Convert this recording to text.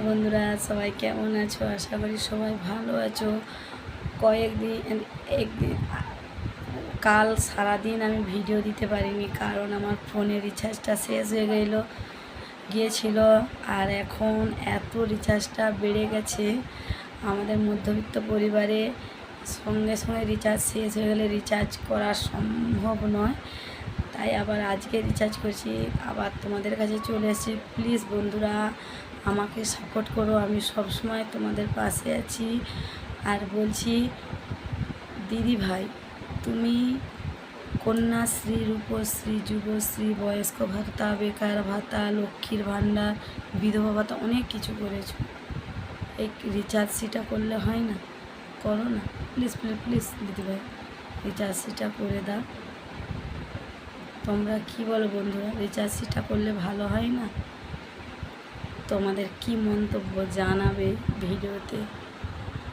বন্ধুরা, সবাই কেমন আছো? আশা করি সবাই ভালো আছো। একদিন কাল সারাদিন আমি ভিডিও দিতে পারিনি, কারণ আমার ফোনের রিচার্জটা শেষ হয়ে গিয়েছিল। আর এখন এত রিচার্জটা বেড়ে গেছে, আমাদের মধ্যবিত্ত পরিবারে সঙ্গে সঙ্গে রিচার্জ শেষ হয়ে গেলে রিচার্জ করা সম্ভব নয়। তাই আবার আজকে রিচার্জ করছি, আবার তোমাদের কাছে চলে এসেছি। প্লিজ বন্ধুরা, আমাকে সাপোর্ট করো, আমি সব সময় তোমাদের পাশে আছি। আর বলছি, দিদি ভাই, তুমি কন্যাশ্রী, রূপশ্রী, যুবশ্রী, বয়স্ক ভাতা, বেকার ভাতা, লক্ষ্মীর ভাণ্ডার, বিধবা ভাতা, অনেক কিছু করেছো। এই রিচার্জটা করলে হয় না? করো না, প্লিজ প্লিজ প্লিজ দিদিভাই, রিচার্জটা করে দাও। তোমরা কি বলো বন্ধুরা, রিচার্জটা করলে ভালো হয় না? তোমাদের কি মন্তব্য জানাবে ভিডিওতে।